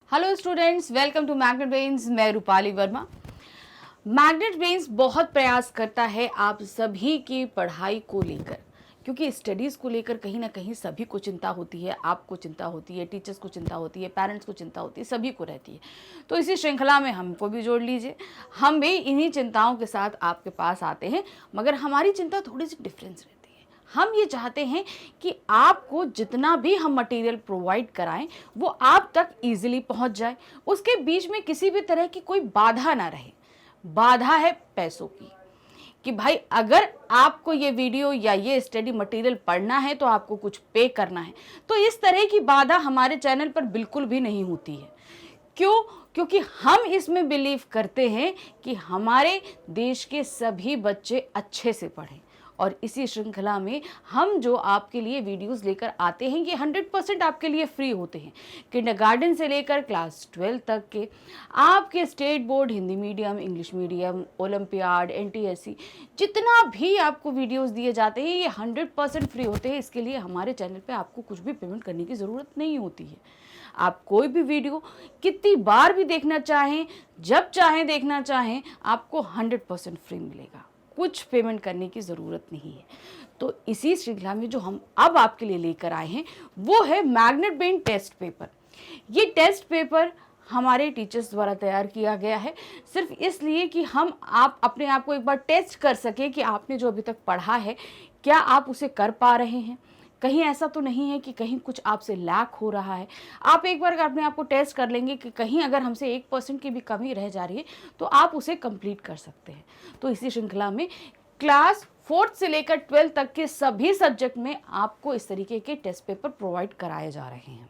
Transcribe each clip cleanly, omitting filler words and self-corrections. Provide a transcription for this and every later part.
Hello students, welcome to Magnet Brains. मैं Rupali Verma. Magnet brains बहुत प्रयास करता है आप सभी की पढ़ाई को लेकर, क्योंकि स्टडीज़ को लेकर कहीं ना कहीं सभी को चिंता होती है। आपको चिंता होती है, टीचर्स को चिंता होती है, पेरेंट्स को चिंता होती है, सभी को रहती है। तो इसी श्रृंखला में हमको भी जोड़ लीजिए। हम भी इन्हीं चिंताओं के साथ आपके पास आते हैं, मगर हमारी चिंता थोड़ी सी डिफरेंस रहती है। हम ये चाहते हैं कि आपको जितना भी हम मटेरियल प्रोवाइड कराएं वो आप तक इजीली पहुंच जाए, उसके बीच में किसी भी तरह की कोई बाधा ना रहे। बाधा है पैसों की, कि भाई अगर आपको ये वीडियो या ये स्टडी मटेरियल पढ़ना है तो आपको कुछ पे करना है। तो इस तरह की बाधा हमारे चैनल पर बिल्कुल भी नहीं होती है। क्यों? क्योंकि हम इसमें बिलीव करते हैं कि हमारे देश के सभी बच्चे अच्छे से पढ़ें, और इसी श्रृंखला में हम जो आपके लिए वीडियोस लेकर आते हैं ये 100% आपके लिए फ्री होते हैं। किंडरगार्टन से लेकर क्लास 12 तक के आपके state board, Hindi medium, English medium, olympiad, NTSC, जितना भी आपको वीडियोस दिए जाते हैं ये 100% फ्री होते हैं। इसके लिए हमारे चैनल पे आपको कुछ भी पेमेंट करने की ज़रूरत नहीं होती है। आप कोई भी वीडियो कितनी बार भी देखना चाहें, जब चाहें देखना चाहें, आपको 100% फ्री मिलेगा। कुछ पेमेंट करने की ज़रूरत नहीं है। तो इसी श्रृंखला में जो हम अब आपके लिए लेकर आए हैं वो है मैग्नेट ब्रेन टेस्ट पेपर। ये टेस्ट पेपर हमारे टीचर्स द्वारा तैयार किया गया है, सिर्फ इसलिए कि हम आप अपने आप को एक बार टेस्ट कर सके कि आपने जो अभी तक पढ़ा है क्या आप उसे कर पा रहे हैं। कहीं ऐसा तो नहीं है कि कहीं कुछ आपसे लैक हो रहा है। आप एक बार अपने आप को टेस्ट कर लेंगे कि कहीं अगर हमसे 1% की भी कमी रह जा रही है तो आप उसे कंप्लीट कर सकते हैं। तो इसी श्रृंखला में क्लास 4 से लेकर 12 तक के सभी सब्जेक्ट में आपको इस तरीके के टेस्ट पेपर प्रोवाइड कराए जा रहे हैं।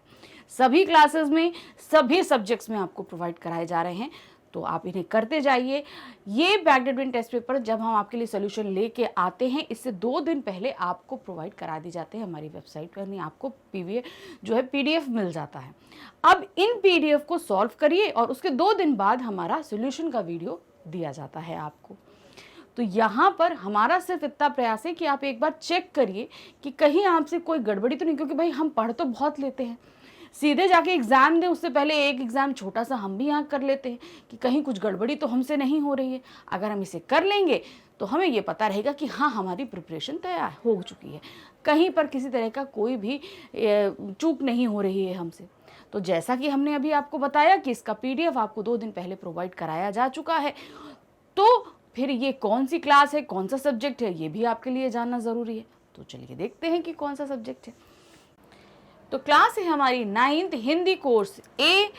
सभी क्लासेस में, सभी सब्जेक्ट्स में आपको प्रोवाइड कराए जा रहे हैं। तो आप इन्हें करते जाइए। ये मैग्नेट ब्रेन टेस्ट पेपर जब हम आपके लिए सोल्यूशन लेके आते हैं, इससे 2 दिन पहले आपको प्रोवाइड करा दी जाते हैं हमारी वेबसाइट पर। नहीं, आपको पीडीएफ मिल जाता है। अब इन पीडीएफ को सॉल्व करिए और उसके 2 दिन बाद हमारा सोल्यूशन का वीडियो दिया जाता है आपको। तो यहाँ पर हमारा सिर्फ इतना प्रयास है कि आप एक बार चेक करिए कि कहीं आपसे कोई गड़बड़ी तो नहीं, क्योंकि भाई हम पढ़ तो बहुत लेते हैं, सीधे जाके एग्ज़ाम दें उससे पहले एक एग्ज़ाम छोटा सा हम भी यहाँ कर लेते हैं कि कहीं कुछ गड़बड़ी तो हमसे नहीं हो रही है। अगर हम इसे कर लेंगे तो हमें ये पता रहेगा कि हाँ, हमारी प्रिपरेशन तैयार हो चुकी है, कहीं पर किसी तरह का कोई भी चूक नहीं हो रही है हमसे। तो जैसा कि हमने अभी आपको बताया कि इसका पीडीएफ आपको 2 दिन पहले प्रोवाइड कराया जा चुका है, तो फिर ये कौन सी क्लास है, कौन सा सब्जेक्ट है, ये भी आपके लिए जानना ज़रूरी है। तो चलिए देखते हैं कि कौन सा सब्जेक्ट है। तो क्लास है हमारी 9th हिंदी कोर्स ए।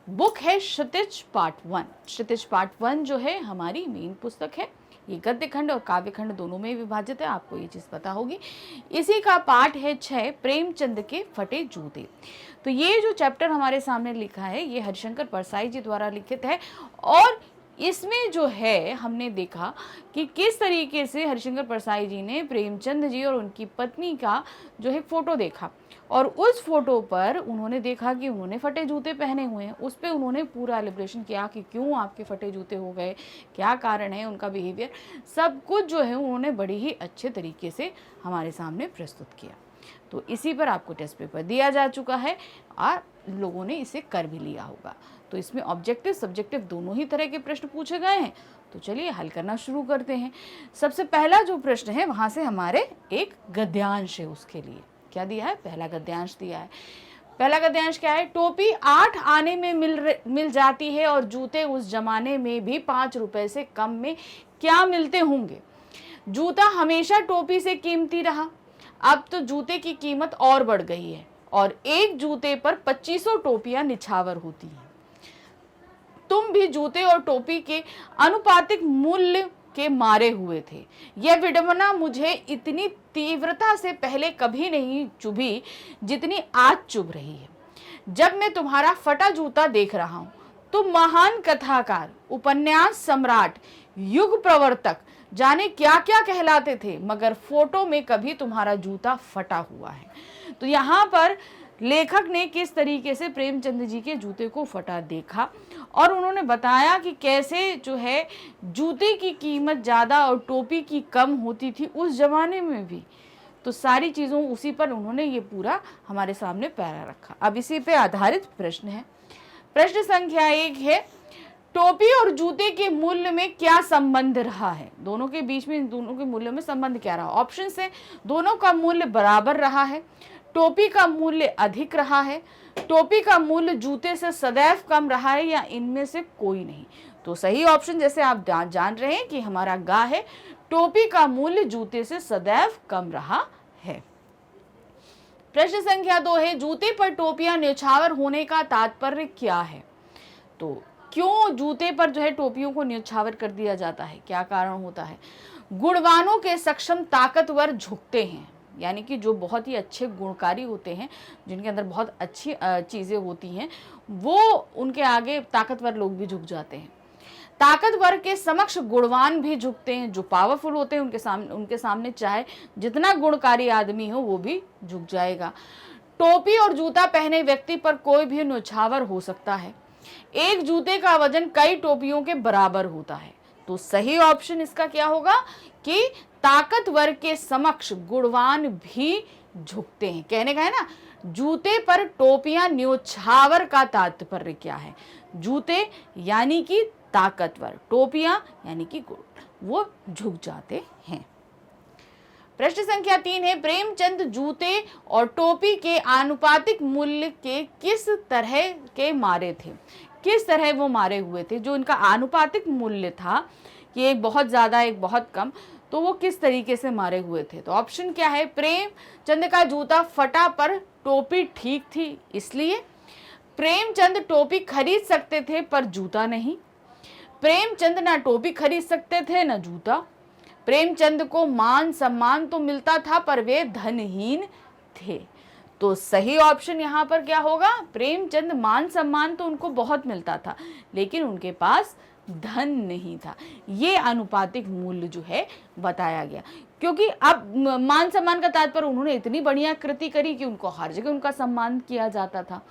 बुक है क्षितिज पार्ट 1। क्षितिज पार्ट 1 जो है हमारी मेन पुस्तक है। ये गद्य खंड और काव्य खंड दोनों में विभाजित है, आपको ये चीज़ पता होगी। इसी का पार्ट है 6, प्रेमचंद के फटे जूते। तो ये जो चैप्टर हमारे सामने लिखा है ये हरिशंकर परसाई जी द्वारा लिखित है, और इसमें जो है हमने देखा कि किस तरीके से हरिशंकर परसाई जी ने प्रेमचंद जी और उनकी पत्नी का जो है फोटो देखा, और उस फोटो पर उन्होंने देखा कि उन्होंने फटे जूते पहने हुए हैं। उस पर उन्होंने पूरा एलिब्रेशन किया कि क्यों आपके फटे जूते हो गए, क्या कारण है, उनका बिहेवियर, सब कुछ जो है उन्होंने बड़ी ही अच्छे तरीके से हमारे सामने प्रस्तुत किया। तो इसी पर आपको टेस्ट पेपर दिया जा चुका है और लोगों ने इसे कर भी लिया होगा। तो इसमें ऑब्जेक्टिव सब्जेक्टिव दोनों ही तरह के प्रश्न पूछे गए हैं। तो चलिए हल करना शुरू करते हैं। सबसे पहला जो प्रश्न है वहाँ से हमारे एक गद्यांश है, उसके लिए क्या दिया है, पहला गद्यांश दिया है। पहला गद्यांश क्या है, टोपी 8 आने में मिल जाती है और जूते उस जमाने में भी 5 रुपए से कम में क्या मिलते होंगे। जूता हमेशा टोपी से कीमती रहा, अब तो जूते की कीमत और बढ़ गई है और एक जूते पर 2500 टोपियां निछावर होती हैं। तुम भी जूते और टोपी के अनुपातिक मूल्य के मारे हुए थे। यह विडंबना मुझे इतनी तीव्रता से पहले कभी नहीं चुभी जितनी आज चुभ रही है। जब मैं तुम्हारा फटा जूता देख रहा हूँ, तुम महान कथाकार, उपन्यास सम्राट, युग प्रवर्तक, जाने क्या क्या कहलाते थे, मगर फोटो में कभी तुम्हारा जूता फटा हुआ है। तो यहाँ पर लेखक ने किस तरीके से प्रेमचंद जी के जूते को फटा देखा और उन्होंने बताया कि कैसे जो है जूते की कीमत ज़्यादा और टोपी की कम होती थी उस जमाने में भी। तो सारी चीज़ों उसी पर उन्होंने ये पूरा हमारे सामने पैरा रखा। अब इसी पे आधारित प्रश्न है। प्रश्न संख्या 1 है, टोपी और जूते के मूल्य में क्या संबंध रहा है? दोनों के बीच में, दोनों के मूल्य में संबंध क्या रहा? ऑप्शन से दोनों का मूल्य बराबर रहा है, टोपी का मूल्य अधिक रहा है, टोपी का मूल्य जूते से सदैव कम रहा है, या इनमें से कोई नहीं। तो सही ऑप्शन जैसे आप जान रहे हैं कि हमारा गा है, टोपी का मूल्य जूते से सदैव कम रहा है। प्रश्न संख्या 2 है, जूते पर टोपियां न्यौछावर होने का तात्पर्य क्या है? तो क्यों जूते पर जो है टोपियों को न्यौछावर कर दिया जाता है, क्या कारण होता है? गुणवानों के सक्षम ताकतवर झुकते हैं, यानी कि जो बहुत ही अच्छे गुणकारी होते हैं, जिनके अंदर बहुत अच्छी चीज़ें होती हैं, वो उनके आगे ताकतवर लोग भी झुक जाते हैं। ताकतवर के समक्ष गुणवान भी झुकते हैं, जो पावरफुल होते हैं उनके सामने चाहे जितना गुणकारी आदमी हो वो भी झुक जाएगा। टोपी और जूता पहने व्यक्ति पर कोई भी न्यौछावर हो सकता है। एक जूते का वजन कई टोपियों के बराबर होता है। तो सही ऑप्शन इसका क्या होगा कि ताकतवर के समक्ष गुणवान भी झुकते हैं। कहने का है ना, जूते पर टोपियां न्यौछावर का तात्पर्य क्या है? जूते यानी कि ताकतवर, टोपियां यानी कि गुण, वो झुक जाते हैं। प्रश्न संख्या 3 है, प्रेमचंद जूते और टोपी के आनुपातिक मूल्य के किस तरह के मारे थे? किस तरह वो मारे हुए थे? जो इनका आनुपातिक मूल्य था कि एक बहुत ज्यादा एक बहुत कम, तो वो किस तरीके से मारे हुए थे? तो ऑप्शन क्या है, प्रेमचंद का जूता फटा पर टोपी ठीक थी इसलिए, प्रेमचंद टोपी खरीद सकते थे पर जूता नहीं, प्रेमचंद ना टोपी खरीद सकते थे ना जूता, प्रेमचंद को मान सम्मान तो मिलता था पर वे धनहीन थे। तो सही ऑप्शन यहाँ पर क्या होगा, प्रेमचंद मान सम्मान तो उनको बहुत मिलता था लेकिन उनके पास धन नहीं था। ये अनुपातिक मूल्य जो है बताया गया, क्योंकि अब मान सम्मान का तात्पर्य उन्होंने इतनी बढ़िया कृति करी कि उनको हर जगह उनका सम्मान किया जाता था,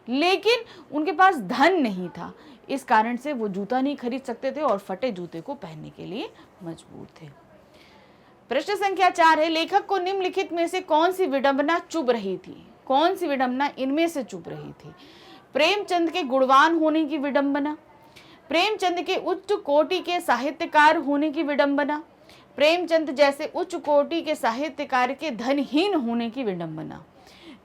लेकिन उनके पास धन नहीं था, इस कारण से वो जूता नहीं खरीद सकते थे और फटे जूते को पहनने के लिए मजबूर थे। प्रश्न संख्या 4 है, लेखक को निम्नलिखित में से कौन सी विडंबना चुभ रही थी? कौन सी विडंबना इनमें से चुभ रही थी? प्रेमचंद के गुणवान होने की विडंबना, प्रेमचंद के उच्च कोटि के साहित्यकार होने की विडंबना, प्रेमचंद जैसे उच्च कोटि के साहित्यकार के धनहीन होने की विडंबना,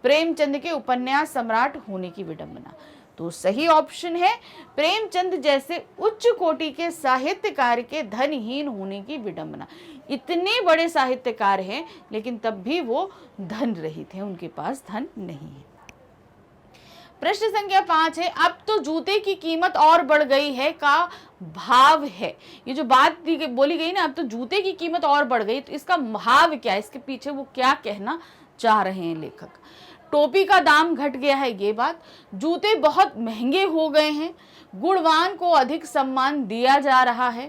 प्रेमचंद के उपन्यास सम्राट होने की विडंबना। तो सही ऑप्शन है प्रेमचंद जैसे उच्च कोटि के साहित्यकार के धनहीन होने की विडंबना। इतने बड़े साहित्यकार हैं लेकिन तब भी वो धन रहित हैं, उनके पास धन नहीं है। प्रश्न संख्या 5 है, अब तो जूते की कीमत और बढ़ गई है का भाव है। ये जो बात बोली गई ना, अब तो जूते की कीमत और बढ़ गई, तो इसका भाव क्या है, इसके पीछे वो क्या कहना चाह रहे हैं लेखक? टोपी का दाम घट गया है ये बात, जूते बहुत महंगे हो गए हैं, गुणवान को अधिक सम्मान दिया जा रहा है,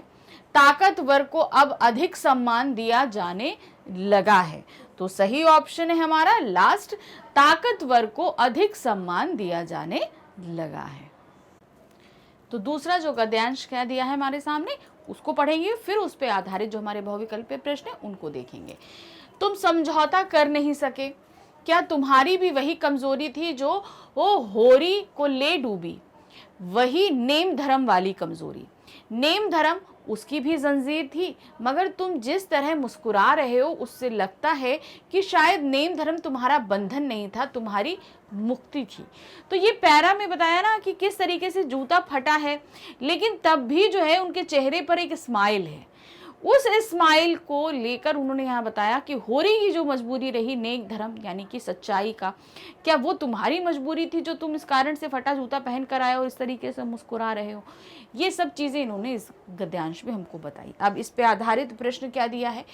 ताकतवर को अब अधिक सम्मान दिया जाने लगा है। तो सही ऑप्शन है हमारा लास्ट, ताकतवर को अधिक सम्मान दिया जाने लगा है। तो दूसरा जो गद्यांश क्या दिया है हमारे सामने उसको पढ़ेंगे, फिर उस पर आधारित जो हमारे बहुविकल्पीय प्रश्न है उनको देखेंगे। तुम समझौता कर नहीं सके, क्या तुम्हारी भी वही कमजोरी थी जो वो होरी को ले डूबी, वही नेम धर्म वाली कमजोरी। नेम धर्म उसकी भी जंजीर थी, मगर तुम जिस तरह मुस्कुरा रहे हो उससे लगता है कि शायद नेम धर्म तुम्हारा बंधन नहीं था, तुम्हारी मुक्ति थी। तो ये पैरा में बताया ना कि किस तरीके से जूता फटा है लेकिन तब भी जो है उनके चेहरे पर एक स्माइल है। उस स्माइल को लेकर उन्होंने यहाँ बताया कि होरी की जो मजबूरी रही नेक धर्म यानी कि सच्चाई का, क्या वो तुम्हारी मजबूरी थी जो तुम इस कारण से फटा जूता पहन कर आए हो, इस तरीके से मुस्कुरा रहे हो। ये सब चीज़ें इन्होंने इस गद्यांश में हमको बताई। अब इस पे आधारित प्रश्न क्या दिया है,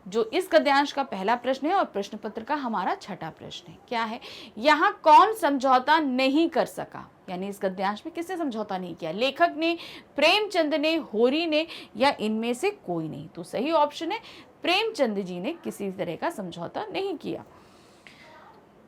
जो इस गद्यांश का पहला प्रश्न है और प्रश्न पत्र का हमारा छठा प्रश्न है, क्या है, यहाँ कौन समझौता नहीं कर सका, यानी इस गद्यांश में किसने समझौता नहीं किया, लेखक ने, प्रेमचंद ने, होरी ने, या इनमें से कोई नहीं। तो सही ऑप्शन है प्रेमचंद जी ने किसी तरह का समझौता नहीं किया।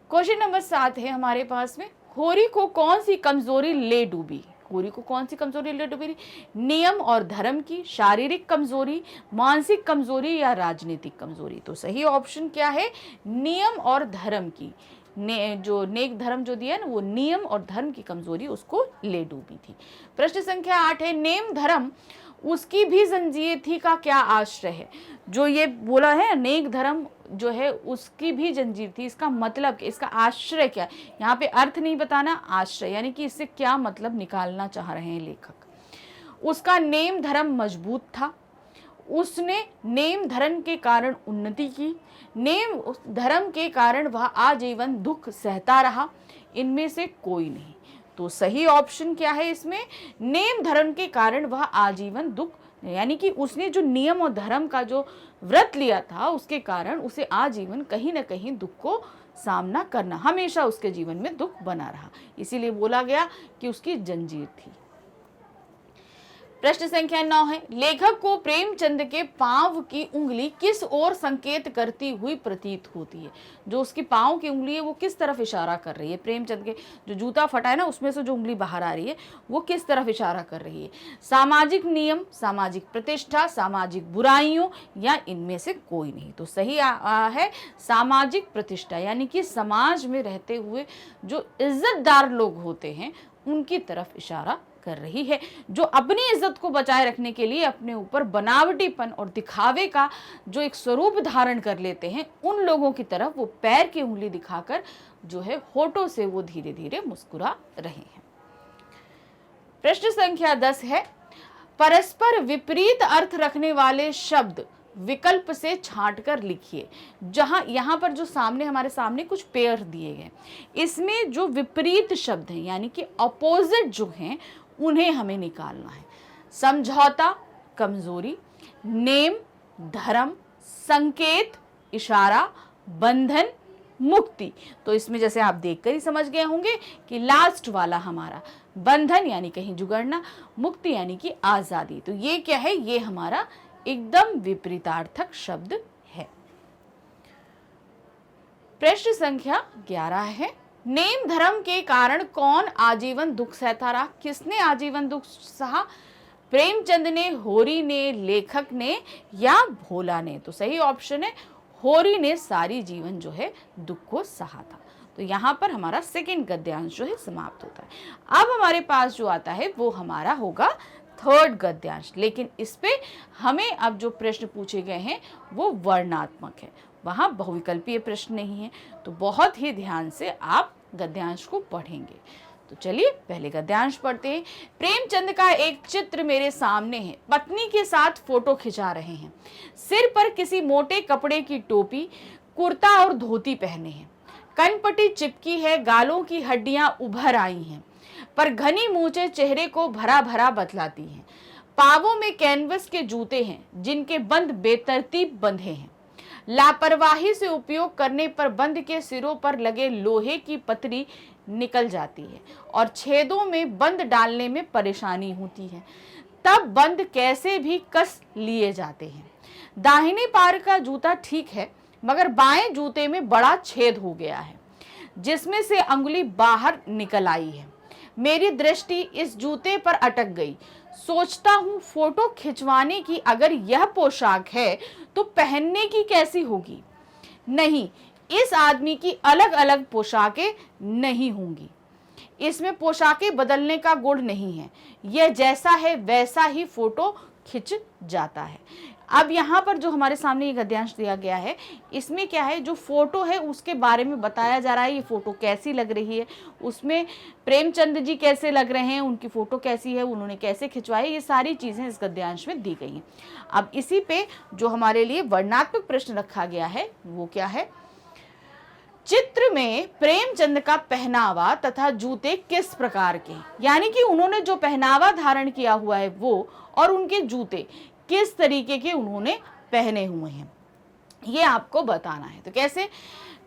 क्वेश्चन नंबर 7 है हमारे पास में, होरी को कौन सी कमजोरी ले डूबी, होरी को कौन सी कमजोरी ले डूबी? नियम और धर्म की, शारीरिक कमजोरी, मानसिक कमजोरी, या राजनीतिक कमजोरी। तो सही ऑप्शन क्या है, नियम और धर्म की। जो नेक धर्म जो दिया ना, वो नियम और धर्म की कमजोरी उसको ले डूबी थी। प्रश्न संख्या 8 है, नेम धर्म उसकी भी जंजीर थी का क्या आश्रय है। जो ये बोला है नेक धर्म जो है उसकी भी जंजीर थी, इसका मतलब इसका आश्रय क्या है, यहाँ पे अर्थ नहीं बताना, आश्रय यानी कि इससे क्या मतलब निकालना चाह रहे हैं लेखक। उसका नेम धर्म मजबूत था, उसने नेम धर्म के कारण उन्नति की, नेम धर्म के कारण वह आजीवन दुख सहता रहा, इनमें से कोई नहीं। तो सही ऑप्शन क्या है इसमें, नेम धर्म के कारण वह आजीवन दुख, यानी कि उसने जो नियम और धर्म का जो व्रत लिया था उसके कारण उसे आजीवन कहीं ना कहीं दुख को सामना करना, हमेशा उसके जीवन में दुख बना रहा, इसीलिए बोला गया कि उसकी जंजीर थी। प्रश्न संख्या 9 है, लेखक को प्रेमचंद के पांव की उंगली किस ओर संकेत करती हुई प्रतीत होती है। जो उसकी पांव की उंगली है वो किस तरफ इशारा कर रही है, प्रेमचंद के जो जूता फटा है ना उसमें से जो उंगली बाहर आ रही है वो किस तरफ इशारा कर रही है, सामाजिक नियम, सामाजिक प्रतिष्ठा, सामाजिक बुराइयों, या इनमें से कोई नहीं। तो सही है सामाजिक प्रतिष्ठा, यानी कि समाज में रहते हुए जो इज्जतदार लोग होते हैं उनकी तरफ इशारा कर रही है, जो अपनी इज्जत को बचाए रखने के लिए अपने ऊपर बनावटीपन और दिखावे का जो एक स्वरूप धारण कर लेते हैं, उन लोगों की तरफ वो पैर की उंगली दिखाकर जो है होठों से वो धीरे धीरे मुस्कुरा रहे हैं। प्रश्न संख्या 10 है, परस्पर विपरीत अर्थ रखने वाले शब्द विकल्प से छांटकर लिखिए। जहां यहां पर जो सामने हमारे सामने कुछ पेयर दिए गए, इसमें जो विपरीत शब्द हैं यानी कि अपोजिट जो हैं उन्हें हमें निकालना है। समझौता कमजोरी, नेम धर्म, संकेत इशारा, बंधन मुक्ति। तो इसमें जैसे आप देखकर ही समझ गए होंगे कि लास्ट वाला हमारा बंधन यानी कहीं जुगड़ना, मुक्ति यानी कि आजादी। तो ये क्या है, ये हमारा एकदम विपरीतार्थक शब्द है। प्रश्न संख्या 11 है, नेम धर्म के कारण कौन आजीवन दुख सहता रहा। किसने आजीवन दुख सहा, प्रेमचंद ने, होरी ने, लेखक ने या भोला ने। तो सही ऑप्शन है होरी ने सारी जीवन जो है दुख को सहा था। तो यहाँ पर हमारा सेकंड गद्यांश जो है समाप्त होता है। अब हमारे पास जो आता है वो हमारा होगा थर्ड गद्यांश, लेकिन इस पे हमें अब जो प्रश्न पूछे गए हैं वो वर्णात्मक है, वहाँ बहुविकल्पीय प्रश्न नहीं है। तो बहुत ही ध्यान से आप गद्यांश को पढ़ेंगे। तो चलिए पहले गद्यांश पढ़ते हैं। प्रेमचंद का एक चित्र मेरे सामने है, पत्नी के साथ फोटो खिंचा रहे हैं, सिर पर किसी मोटे कपड़े की टोपी, कुर्ता और धोती पहने हैं, कनपट्टी चिपकी है, गालों की हड्डियां उभर आई हैं, पर घनी मूंछें चेहरे को भरा भरा बतलाती हैं, पावों में कैनवस के जूते हैं जिनके बंद बेतरतीब बंधे हैं, लापरवाही से उपयोग करने पर बंद के सिरों पर लगे लोहे की पतरी निकल जाती है और छेदों में बंद डालने में परेशानी होती है, तब बंद कैसे भी कस लिए जाते हैं। दाहिने पैर का जूता ठीक है मगर बाएं जूते में बड़ा छेद हो गया है जिसमें से अंगुली बाहर निकल आई है। मेरी दृष्टि इस जूते पर अटक गई। सोचता हूँ फोटो खिंचवाने की अगर यह पोशाक है तो पहनने की कैसी होगी। नहीं, इस आदमी की अलग अलग पोशाकें नहीं होंगी। इसमें पोशाकें बदलने का गुण नहीं है, यह जैसा है वैसा ही फोटो खिंच जाता है। अब यहाँ पर जो हमारे सामने ये गद्यांश दिया गया है, इसमें क्या है, जो फोटो है उसके बारे में बताया जा रहा है। ये फोटो कैसी लग रही है, उसमें प्रेमचंद जी कैसे लग रहे हैं, उनकी फोटो कैसी है, उन्होंने कैसे खिंचवाई, ये सारी चीजें इस गद्यांश में दी गई हैं। अब इसी पे जो हमारे लिए वर्णात्मक प्रश्न रखा गया है वो क्या है, चित्र में प्रेमचंद का पहनावा तथा जूते किस प्रकार के, यानी कि उन्होंने जो पहनावा धारण किया हुआ है वो और उनके जूते किस तरीके के उन्होंने पहने हुए हैं, ये आपको बताना है। तो कैसे,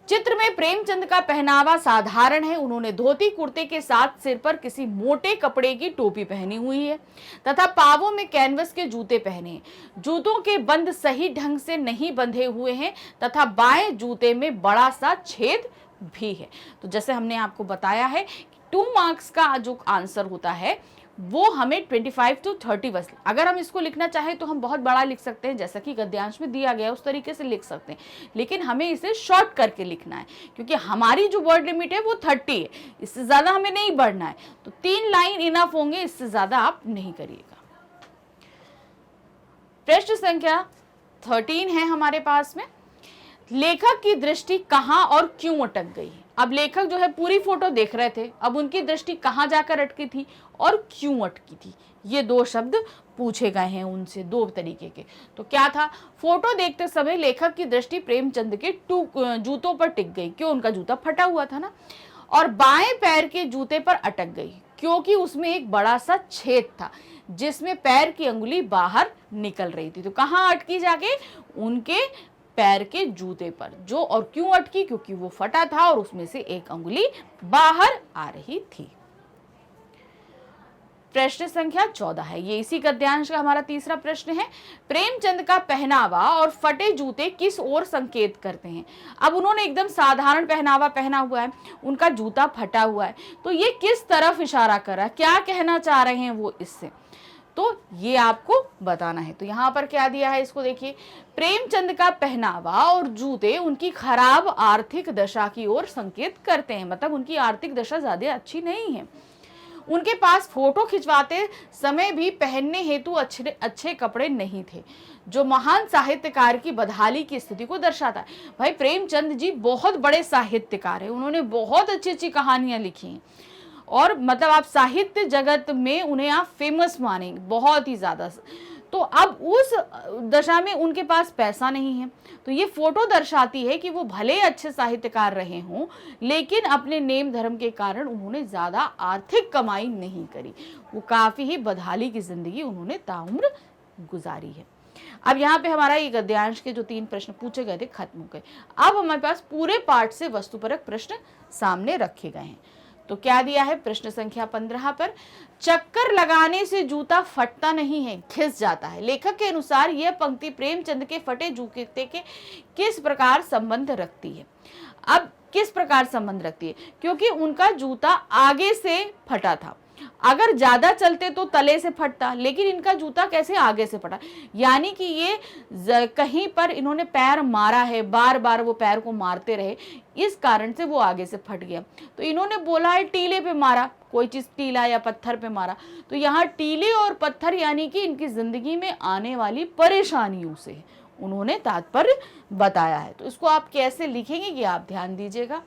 चित्र में प्रेमचंद का पहनावा साधारण है, उन्होंने धोती कुर्ते के साथ सिर पर किसी मोटे कपड़े की टोपी पहनी हुई है तथा पावों में कैनवस के जूते पहने हैं। जूतों के बंद सही ढंग से नहीं बंधे हुए हैं तथा बाएं जूते में बड़ा सा छेद भी है। तो जैसे हमने आपको बताया है 2 मार्क्स का जो आंसर होता है वो हमें 25 to 30 वर्ष, अगर हम इसको लिखना चाहें तो हम बहुत बड़ा लिख सकते हैं, जैसा कि गद्यांश में दिया गया है उस तरीके से लिख सकते हैं, लेकिन हमें इसे शॉर्ट करके लिखना है क्योंकि हमारी जो वर्ड लिमिट है वो 30 है, इससे ज़्यादा हमें नहीं बढ़ना है। तो 3 लाइन इनफ होंगे, इससे ज़्यादा आप नहीं करिएगा। प्रश्न संख्या 13 है हमारे पास में, लेखक की दृष्टि कहाँ और क्यों अटक गई। अब लेखक जो है पूरी फोटो देख रहे थे, अब उनकी दृष्टि कहाँ जाकर अटकी थी और क्यों अटकी थी, ये 2 शब्द पूछे गए हैं उनसे 2 तरीके के। तो क्या था, फोटो देखते समय लेखक की दृष्टि प्रेमचंद के जूतों पर टिक गई, क्यों, उनका जूता फटा हुआ था ना, और बाएं पैर के जूते पर अटक गई क्योंकि उसमें एक बड़ा सा छेद था जिसमें पैर की अंगुली बाहर निकल रही थी। तो कहाँ अटकी जाके, उनके पैर के जूते पर, जो और क्यों अटकी, क्योंकि वो फटा था और उसमें से एक अंगुली बाहर आ रही थी। प्रश्न संख्या 14 है, ये इसी गद्यांश का हमारा तीसरा प्रश्न है। प्रेमचंद का पहनावा और फटे जूते किस ओर संकेत करते हैं। अब उन्होंने एकदम साधारण पहनावा पहना हुआ है, उनका जूता फटा हुआ है, तो ये किस तरफ इशारा कर रहा है, क्या कहना चाह रहे हैं वो इससे, तो ये आपको बताना है। तो यहाँ पर क्या दिया है, इसको देखिए, प्रेमचंद का पहनावा और जूते उनकी खराब आर्थिक दशा की ओर संकेत करते हैं, मतलब उनकी आर्थिक दशा ज्यादा अच्छी नहीं है। उनके पास फोटो खिंचवाते समय भी पहनने हेतु अच्छे कपड़े नहीं थे, जो महान साहित्यकार की बदहाली की स्थिति को दर्शाता है। भाई प्रेमचंद जी बहुत बड़े साहित्यकार हैं, उन्होंने बहुत अच्छी अच्छी कहानियां लिखी हैं और मतलब आप साहित्य जगत में उन्हें आप फेमस मानेंगे बहुत ही ज़्यादा। तो अब उस दशा में उनके पास पैसा नहीं है, तो ये फोटो दर्शाती है कि वो भले अच्छे साहित्यकार रहे हों लेकिन अपने नेम धर्म के कारण उन्होंने ज़्यादा आर्थिक कमाई नहीं करी, वो काफ़ी ही बदहाली की ज़िंदगी उन्होंने ताउम्र गुजारी है। अब यहाँ पे हमारा ये गद्यांश के जो 3 प्रश्न पूछे गए थे खत्म हो गए। अब हमारे पास पूरे पाठ से वस्तुपरक प्रश्न सामने रखे गए हैं। तो क्या दिया है, प्रश्न संख्या 15 पर, चक्कर लगाने से जूता फटता नहीं है, घिस जाता है। लेखक के अनुसार यह पंक्ति प्रेमचंद के फटे जूते के किस प्रकार संबंध रखती है। अब किस प्रकार संबंध रखती है, क्योंकि उनका जूता आगे से फटा था, अगर ज्यादा चलते तो तले से फटता, लेकिन इनका जूता कैसे आगे से फटा, यानी कि ये कहीं पर इन्होंने पैर मारा है, बार बार वो पैर को मारते रहे, इस कारण से वो आगे से फट गया। तो इन्होंने बोला है टीले पे मारा, कोई चीज टीला या पत्थर पे मारा, तो यहाँ टीले और पत्थर यानी कि इनकी जिंदगी में आने वाली परेशानियों से उन्होंने तात्पर्य बताया है। तो इसको आप कैसे लिखेंगे ये आप ध्यान दीजिएगा।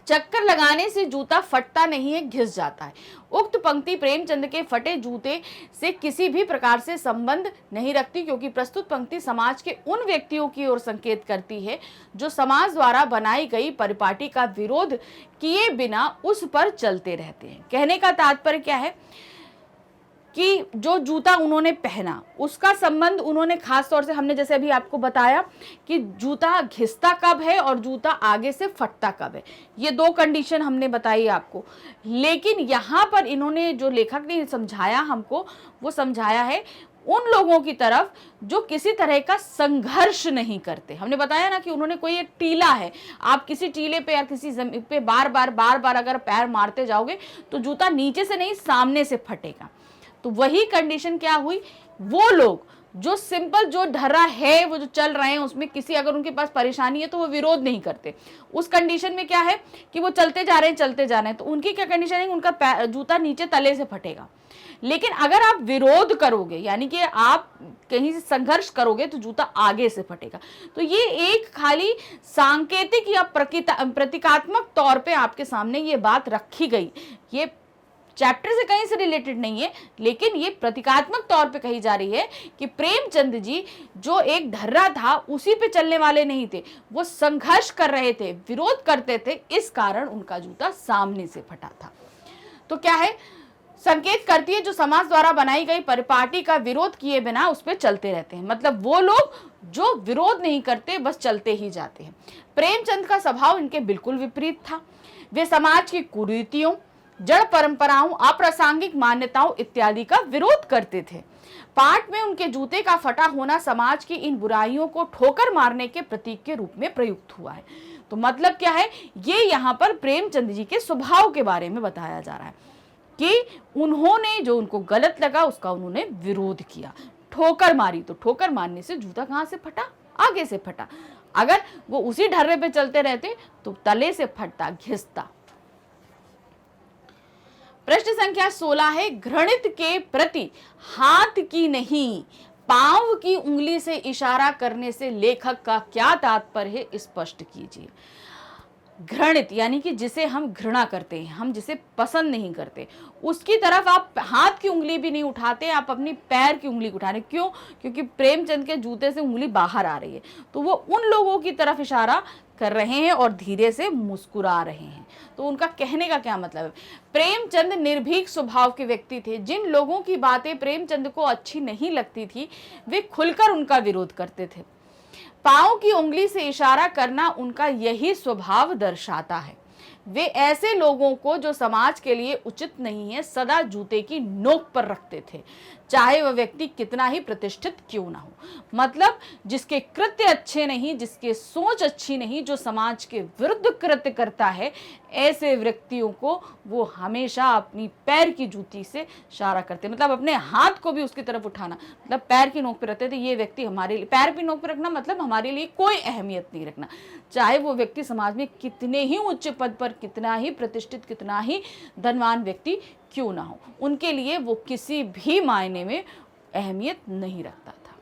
चक्कर लगाने से जूता फटता नहीं है, घिस जाता है। उक्त पंक्ति प्रेमचंद के फटे जूते से किसी भी प्रकार से संबंध नहीं रखती, क्योंकि प्रस्तुत पंक्ति समाज के उन व्यक्तियों की ओर संकेत करती है जो समाज द्वारा बनाई गई परिपाटी का विरोध किए बिना उस पर चलते रहते हैं। कहने का तात्पर्य क्या है कि जो जूता उन्होंने पहना उसका संबंध उन्होंने खास तौर से, हमने जैसे अभी आपको बताया कि जूता घिसता कब है और जूता आगे से फटता कब है, ये 2 कंडीशन हमने बताई आपको। लेकिन यहाँ पर इन्होंने जो लेखक ने समझाया हमको, वो समझाया है उन लोगों की तरफ जो किसी तरह का संघर्ष नहीं करते। हमने बताया ना कि उन्होंने कोई एक टीला है, आप किसी टीले पे या किसी जमीन पे बार बार अगर पैर मारते जाओगे तो जूता नीचे से नहीं सामने से फटेगा। तो वही कंडीशन क्या हुई, वो लोग जो सिंपल जो ढर्रा है वो जो चल रहे हैं उसमें किसी अगर उनके पास परेशानी है तो वो विरोध नहीं करते। उस कंडीशन में क्या है कि वो चलते जा रहे हैं, तो उनकी क्या कंडीशन है, उनका जूता नीचे तले से फटेगा। लेकिन अगर आप विरोध करोगे यानी कि आप कहीं से संघर्ष करोगे तो जूता आगे से फटेगा। तो ये एक खाली सांकेतिक या प्रतीकात्मक तौर पे आपके सामने ये बात रखी गई, ये चैप्टर से कहीं से रिलेटेड नहीं है, लेकिन ये प्रतीकात्मक तौर पे कही जा रही है कि प्रेमचंद जी जो एक ढर्रा था उसी पे चलने वाले नहीं थे, वो संघर्ष कर रहे थे, विरोध करते थे, इस कारण उनका जूता सामने से फटा था। तो क्या है, संकेत करती है जो समाज द्वारा बनाई गई परिपाटी का विरोध किए बिना उस पर चलते रहते हैं, मतलब वो लोग जो विरोध नहीं करते बस चलते ही जाते हैं। प्रेमचंद का स्वभाव इनके बिल्कुल विपरीत था, वे समाज की कुरीतियों, जड़ परंपराओं, अप्रासंगिक मान्यताओं इत्यादि का विरोध करते थे। पाठ में उनके जूते का फटा होना समाज की इन बुराइयों को ठोकर मारने के प्रतीक के रूप में प्रयुक्त हुआ है। तो मतलब क्या है, ये यहाँ पर प्रेमचंद जी के स्वभाव के बारे में बताया जा रहा है। कि उन्होंने जो उनको गलत लगा उसका उन्होंने विरोध किया। ठोकर मारी, तो ठोकर मारने से जूता कहां से फटा? आगे से फटा। अगर वो उसी ढर्रे पे चलते रहते तो तले से फटता, घिसता। प्रश्न संख्या 16 है, घृणित के प्रति हाथ की नहीं पांव की उंगली से इशारा करने से लेखक का क्या तात्पर्य है, स्पष्ट कीजिए। घृणित यानी कि जिसे हम घृणा करते हैं, हम जिसे पसंद नहीं करते, उसकी तरफ आप हाथ की उंगली भी नहीं उठाते, आप अपनी पैर की उंगली उठा रहे। क्यों? क्योंकि प्रेमचंद के जूते से उंगली बाहर आ रही है, तो वो उन लोगों की तरफ इशारा कर रहे हैं और धीरे से मुस्कुरा रहे हैं। तो उनका कहने का क्या मतलब है? प्रेमचंद निर्भीक स्वभाव के व्यक्ति थे। जिन लोगों की बातें प्रेमचंद को अच्छी नहीं लगती थी, वे खुलकर उनका विरोध करते थे। पांव की उंगली से इशारा करना उनका यही स्वभाव दर्शाता है। वे ऐसे लोगों को जो समाज के लिए उचित नहीं है, सदा जूते की नोक पर रखते थे, चाहे वह व्यक्ति कितना ही प्रतिष्ठित क्यों ना हो। मतलब जिसके कृत्य अच्छे नहीं, जिसके सोच अच्छी नहीं, जो समाज के विरुद्ध कृत्य करता है, ऐसे व्यक्तियों को वो हमेशा अपनी पैर की जूती से इशारा करते, मतलब अपने हाथ को भी उसकी तरफ उठाना, मतलब पैर की नोक पर रखते थे। ये व्यक्ति हमारे लिए, पैर की नोक पर रखना मतलब हमारे लिए कोई अहमियत नहीं रखना, चाहे वो व्यक्ति समाज में कितने ही उच्च पद पर, कितना ही प्रतिष्ठित, कितना ही धनवान व्यक्ति क्यों ना हो, उनके लिए वो किसी भी मायने में अहमियत नहीं रखता था।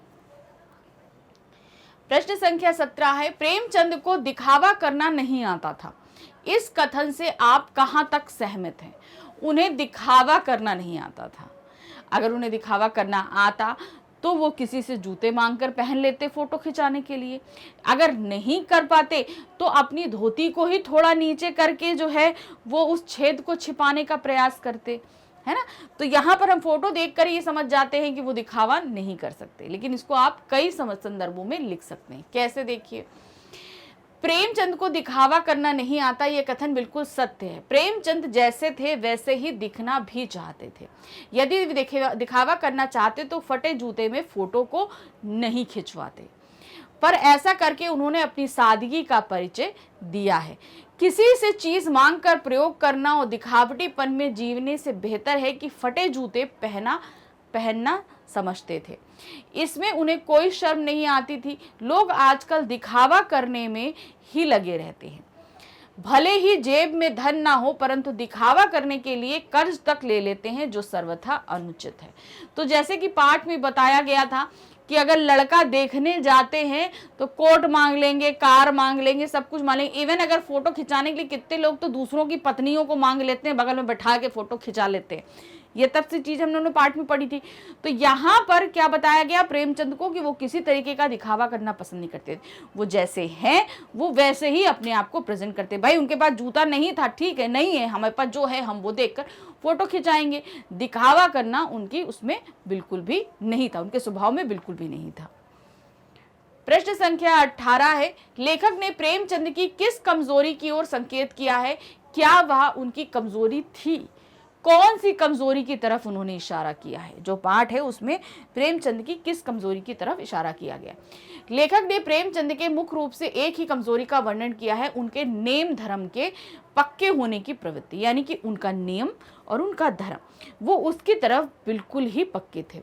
प्रश्न संख्या 17 है, प्रेमचंद को दिखावा करना नहीं आता था। इस कथन से आप कहां तक सहमत हैं? उन्हें दिखावा करना नहीं आता था। अगर उन्हें दिखावा करना आता तो वो किसी से जूते मांगकर पहन लेते फोटो खिंचाने के लिए। अगर नहीं कर पाते तो अपनी धोती को ही थोड़ा नीचे करके जो है वो उस छेद को छिपाने का प्रयास करते, है ना। तो यहाँ पर हम फोटो देखकर ये समझ जाते हैं कि वो दिखावा नहीं कर सकते, लेकिन इसको आप कई संदर्भों में लिख सकते हैं। कैसे? देखिए, प्रेमचंद को दिखावा करना नहीं आता, ये कथन बिल्कुल सत्य है। प्रेमचंद जैसे थे वैसे ही दिखना भी चाहते थे। यदि दिखावा करना चाहते तो फटे जूते में फोटो को नहीं खिंचवाते, पर ऐसा करके उन्होंने अपनी सादगी का परिचय दिया है। किसी से चीज मांगकर प्रयोग करना और दिखावटीपन में जीवने से बेहतर है कि फटे जूते पहनना समझते थे। इसमें उन्हें कोई शर्म नहीं आती थी। लोग आजकल दिखावा करने में ही लगे रहते हैं। भले ही जेब में धन ना हो, परंतु दिखावा करने के लिए कर्ज तक ले लेते हैं, जो सर्वथा अनुचित है। तो जैसे कि पाठ में बताया गया था कि अगर लड़का देखने जाते हैं तो कोट मांग लेंगे, कार मांग लेंगे, सब कुछ मांग लेंगे। इवन अगर फोटो खिंचाने के लिए कितने लोग तो दूसरों की पत्नियों को मांग लेते हैं, बगल में बैठा के फोटो खिंचा लेते हैं। ये तब से चीज हमने पाठ में पढ़ी थी। तो यहाँ पर क्या बताया गया प्रेमचंद को कि वो किसी तरीके का दिखावा करना पसंद नहीं करते थे। वो जैसे हैं वो वैसे ही अपने आप को प्रेजेंट करते। भाई उनके पास जूता नहीं था, ठीक है, नहीं है, हमारे पास जो है हम वो देखकर फोटो खिंचाएंगे। दिखावा करना उनकी उसमें बिल्कुल भी नहीं था, उनके स्वभाव में बिल्कुल भी नहीं था। प्रश्न संख्या 18 है, लेखक ने प्रेमचंद की किस कमजोरी की ओर संकेत किया है? क्या वह उनकी कमजोरी थी? कौन सी कमजोरी की तरफ उन्होंने इशारा किया है? जो पाठ है उसमें प्रेमचंद की किस कमजोरी की तरफ इशारा किया गया? लेखक ने प्रेमचंद के मुख्य रूप से एक ही कमजोरी का वर्णन किया है, उनके नेम धर्म के पक्के होने की प्रवृत्ति, यानी कि उनका नियम और उनका धर्म वो उसकी तरफ बिल्कुल ही पक्के थे।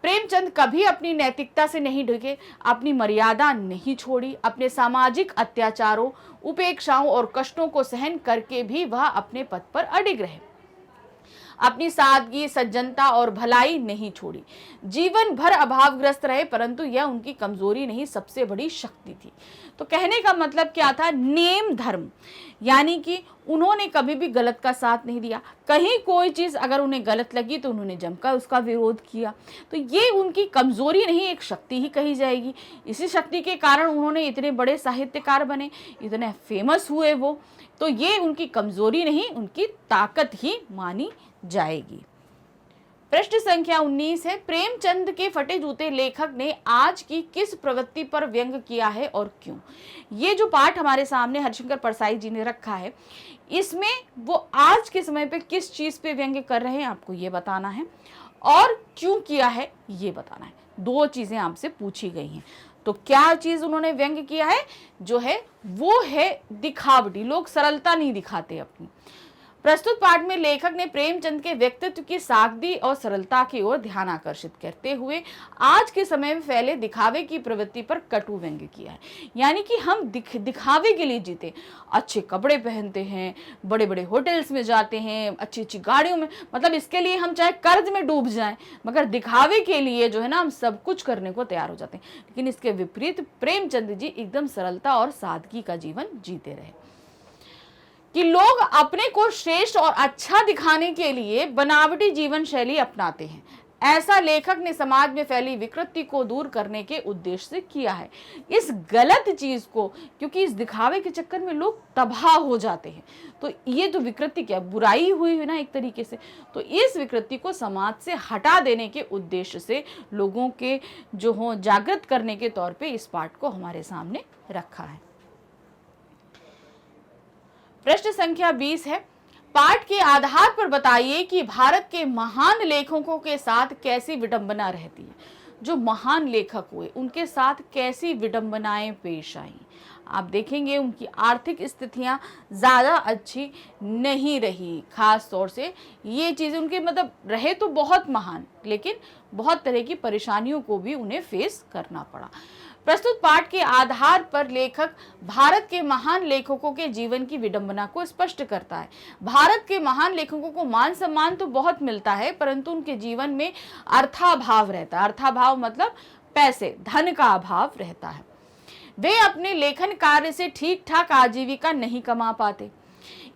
प्रेमचंद कभी अपनी नैतिकता से नहीं ढके, अपनी मर्यादा नहीं छोड़ी, अपने सामाजिक अत्याचारों, उपेक्षाओं और कष्टों को सहन करके भी वह अपने पद पर अडिग रहे। अपनी सादगी, सज्जनता और भलाई नहीं छोड़ी। जीवन भर अभावग्रस्त रहे, परंतु यह उनकी कमजोरी नहीं, सबसे बड़ी शक्ति थी। तो कहने का मतलब क्या था? नेम धर्म, यानी कि उन्होंने कभी भी गलत का साथ नहीं दिया। कहीं कोई चीज अगर उन्हें गलत लगी तो उन्होंने जमकर उसका विरोध किया। तो ये उनकी कमजोरी नहीं, एक शक्ति ही कही जाएगी। इसी शक्ति के कारण उन्होंने इतने बड़े साहित्यकार बने, इतने फेमस हुए वो। तो ये उनकी कमजोरी नहीं, उनकी ताकत ही मानी जाएगी। प्रश्न संख्या 19 है, प्रेमचंद के फटे जूते लेखक ने आज की किस प्रवृत्ति पर व्यंग किया है और क्यों? ये जो पाठ हमारे सामने हरिशंकर परसाई जी ने रखा है, इसमें वो आज के समय पे किस चीज पे व्यंग कर रहे हैं आपको ये बताना है, और क्यों किया है ये बताना है। दो चीजें आपसे पूछी गई हैं। तो क्या चीज उन्होंने व्यंग किया है? जो है वो है दिखावटी। लोग सरलता नहीं दिखाते अपनी, प्रस्तुत पाठ में लेखक ने प्रेमचंद के व्यक्तित्व की सादगी और सरलता की ओर ध्यान आकर्षित करते हुए आज के समय में फैले दिखावे की प्रवृत्ति पर कटु व्यंग्य किया है। यानी कि हम दिखावे के लिए जीते, अच्छे कपड़े पहनते हैं, बड़े बड़े होटल्स में जाते हैं, अच्छी अच्छी गाड़ियों में, मतलब इसके लिए हम चाहे कर्ज में डूब जाएं, मगर दिखावे के लिए जो है ना हम सब कुछ करने को तैयार हो जाते हैं। लेकिन इसके विपरीत प्रेमचंद जी एकदम सरलता और सादगी का जीवन जीते रहे कि लोग अपने को श्रेष्ठ और अच्छा दिखाने के लिए बनावटी जीवन शैली अपनाते हैं। ऐसा लेखक ने समाज में फैली विकृति को दूर करने के उद्देश्य से किया है। इस गलत चीज को, क्योंकि इस दिखावे के चक्कर में लोग तबाह हो जाते हैं, तो ये तो विकृति क्या, बुराई हुई है ना एक तरीके से, तो इस विकृति को समाज से हटा देने के उद्देश्य से लोगों के जो हो जागृत करने के तौर पे इस पाठ को हमारे सामने रखा है। प्रश्न संख्या 20 है, पाठ के आधार पर बताइए कि भारत के महान लेखकों के साथ कैसी विडंबना रहती है। जो महान लेखक हुए उनके साथ कैसी विडंबनाएं पेश आई। आप देखेंगे उनकी आर्थिक स्थितियां ज़्यादा अच्छी नहीं रही, खास तौर से ये चीज़ें उनके मतलब रहे तो बहुत महान, लेकिन बहुत तरह की परेशानियों को भी उन्हें फेस करना पड़ा। प्रस्तुत पाठ के आधार पर लेखक भारत के महान लेखकों के जीवन की विडंबना को स्पष्ट करता है। भारत के महान लेखकों को मान सम्मान तो बहुत मिलता है, परंतु उनके जीवन में अर्थाभाव रहता है। अर्थाभाव मतलब पैसे, धन का अभाव रहता है। वे अपने लेखन कार्य से ठीक ठाक आजीविका नहीं कमा पाते।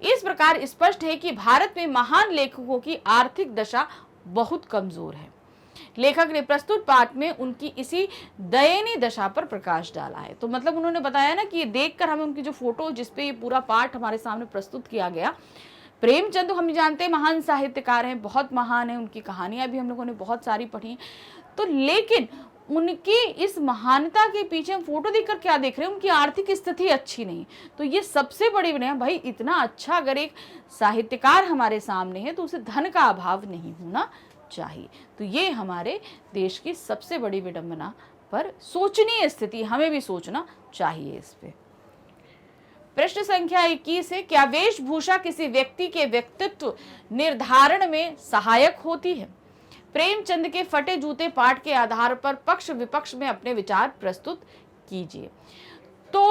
इस प्रकार स्पष्ट है कि भारत में महान लेखकों की आर्थिक दशा बहुत कमजोर है। लेखक ने प्रस्तुत पाठ में उनकी इसी दयनीय दशा पर प्रकाश डाला है। तो मतलब उन्होंने बताया ना कि ये देखकर हमें उनकी जो फोटो जिसपे ये पूरा पाठ हमारे सामने प्रस्तुत किया गया, प्रेमचंद हम जानते हैं महान साहित्यकार हैं, बहुत महान है, उनकी कहानियां भी हम लोगों ने बहुत सारी पढ़ी, तो लेकिन उनकी इस महानता के पीछे हम फोटो देखकर क्या देख रहे हैं, उनकी आर्थिक स्थिति अच्छी नहीं। तो ये सबसे बड़ी विडंबना, भाई इतना अच्छा अगर एक साहित्यकार हमारे सामने है तो उसे धन का अभाव नहीं होना चाहिए। तो ये हमारे देश की सबसे बड़ी विडंबना पर सोचनीय स्थिति, हमें भी सोचना चाहिए इस पे। प्रश्न संख्या 21 है, क्या वेशभूषा किसी व्यक्ति के व्यक्तित्व निर्धारण में सहायक होती है। प्रेमचंद के फटे जूते पाठ के आधार पर पक्ष विपक्ष में अपने विचार प्रस्तुत कीजिए। तो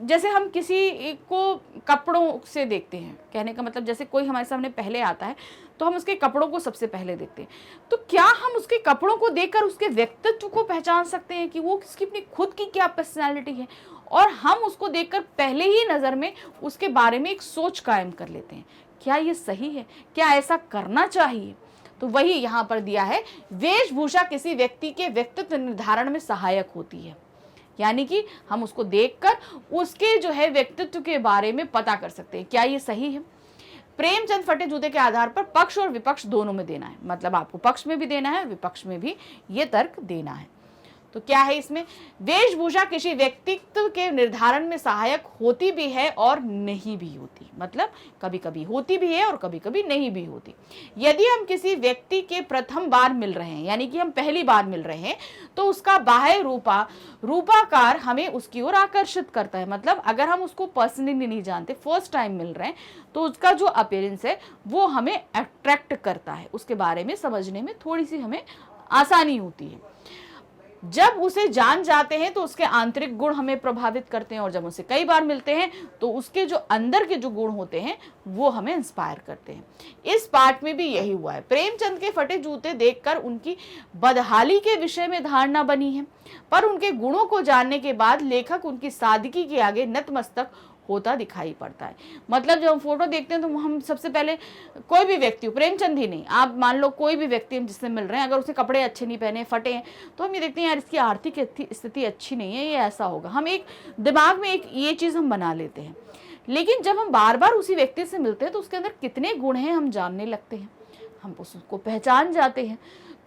जैसे हम किसी को कपड़ों से देखते हैं, कहने का मतलब जैसे कोई हमारे सामने पहले आता है तो हम उसके कपड़ों को सबसे पहले देखते हैं, तो क्या हम उसके कपड़ों को देखकर उसके व्यक्तित्व को पहचान सकते हैं कि वो किसकी अपनी खुद की क्या पर्सनैलिटी है, और हम उसको देखकर पहले ही नज़र में उसके बारे में एक सोच कायम कर लेते हैं। क्या ये सही है, क्या ऐसा करना चाहिए। तो वही यहाँ पर दिया है, वेशभूषा किसी व्यक्ति के व्यक्तित्व निर्धारण में सहायक होती है, यानी कि हम उसको देखकर उसके जो है व्यक्तित्व के बारे में पता कर सकते हैं क्या ये सही है। प्रेमचंद फटे जूते के आधार पर पक्ष और विपक्ष दोनों में देना है, मतलब आपको पक्ष में भी देना है, विपक्ष में भी ये तर्क देना है। तो क्या है इसमें, वेशभूषा किसी व्यक्तित्व के निर्धारण में सहायक होती भी है और नहीं भी होती, मतलब कभी कभी होती भी है और कभी कभी नहीं भी होती। यदि हम किसी व्यक्ति के प्रथम बार मिल रहे हैं, यानी कि हम पहली बार मिल रहे हैं, तो उसका बाह्य रूपाकार हमें उसकी ओर आकर्षित करता है। मतलब अगर हम उसको पर्सनली नहीं जानते, फर्स्ट टाइम मिल रहे हैं, तो उसका जो अपीयरेंस है वो हमें अट्रैक्ट करता है, उसके बारे में समझने में थोड़ी सी हमें आसानी होती है। जब उसे जान जाते हैं तो उसके आंतरिक गुण हमें प्रभावित करते हैं, और जब उसे कई बार मिलते हैं तो उसके जो अंदर के जो गुण होते हैं वो हमें इंस्पायर करते हैं। इस पाठ में भी यही हुआ है। प्रेमचंद के फटे जूते देखकर उनकी बदहाली के विषय में धारणा बनी है, पर उनके गुणों को जानने के बाद लेखक उनकी सादगी के आगे नतमस्तक होता दिखाई पड़ता है। मतलब जब हम फोटो देखते हैं तो हम सबसे पहले कोई भी व्यक्ति हो, प्रेमचंद ही नहीं, आप मान लो कोई भी व्यक्ति हम जिससे मिल रहे हैं, अगर उसे कपड़े अच्छे नहीं पहने, फटे हैं, तो हम ये देखते हैं यार इसकी आर्थिक स्थिति अच्छी नहीं है, ये ऐसा होगा, हम एक दिमाग में एक ये चीज़ हम बना लेते हैं। लेकिन जब हम बार बार उसी व्यक्ति से मिलते हैं तो उसके अंदर कितने गुण हैं हम जानने लगते हैं, हम उसको पहचान जाते हैं।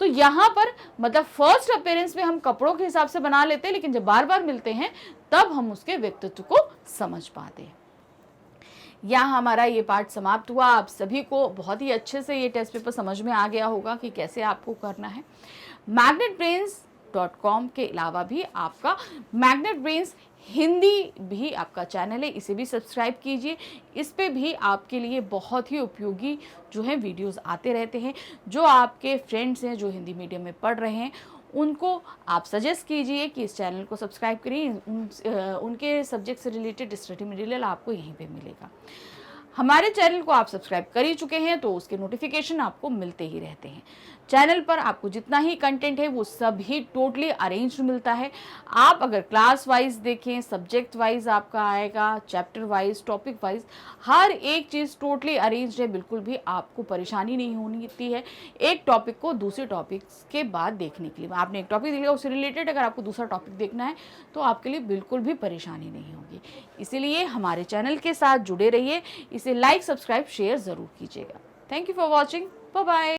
तो यहाँ पर मतलब फर्स्ट अपीयरेंस में हम कपड़ों के हिसाब से बना लेते हैं, लेकिन जब बार बार मिलते हैं तब हम उसके व्यक्तित्व को समझ पाते हैं। यहाँ हमारा ये पाठ समाप्त हुआ। आप सभी को बहुत ही अच्छे से ये टेस्ट पेपर समझ में आ गया होगा कि कैसे आपको करना है। मैग्नेट ब्रेन्स .com के अलावा भी आपका मैग्नेट ब्रेन्स हिंदी भी आपका चैनल है, इसे भी सब्सक्राइब कीजिए। इस पे भी आपके लिए बहुत ही उपयोगी जो है वीडियोस आते रहते हैं। जो आपके फ्रेंड्स हैं जो हिंदी मीडियम में पढ़ रहे हैं उनको आप सजेस्ट कीजिए कि इस चैनल को सब्सक्राइब करिए। उनके सब्जेक्ट से रिलेटेड स्टडी मटेरियल आपको यहीं पे मिलेगा। हमारे चैनल को आप सब्सक्राइब कर ही चुके हैं तो उसके नोटिफिकेशन आपको मिलते ही रहते हैं। चैनल पर आपको जितना ही कंटेंट है वो सभी टोटली अरेंज्ड मिलता है। आप अगर क्लास वाइज देखें, सब्जेक्ट वाइज आपका आएगा, चैप्टर वाइज, टॉपिक वाइज, हर एक चीज़ टोटली अरेंज्ड है। बिल्कुल भी आपको परेशानी नहीं होती है एक टॉपिक को दूसरे टॉपिक के बाद देखने के लिए। आपने एक टॉपिक देखा उससे रिलेटेड अगर आपको दूसरा टॉपिक देखना है तो आपके लिए बिल्कुल भी परेशानी नहीं होगी। इसीलिए हमारे चैनल के साथ जुड़े रहिए। इसे लाइक, सब्सक्राइब, शेयर ज़रूर कीजिएगा। Thank you for watching. Bye bye.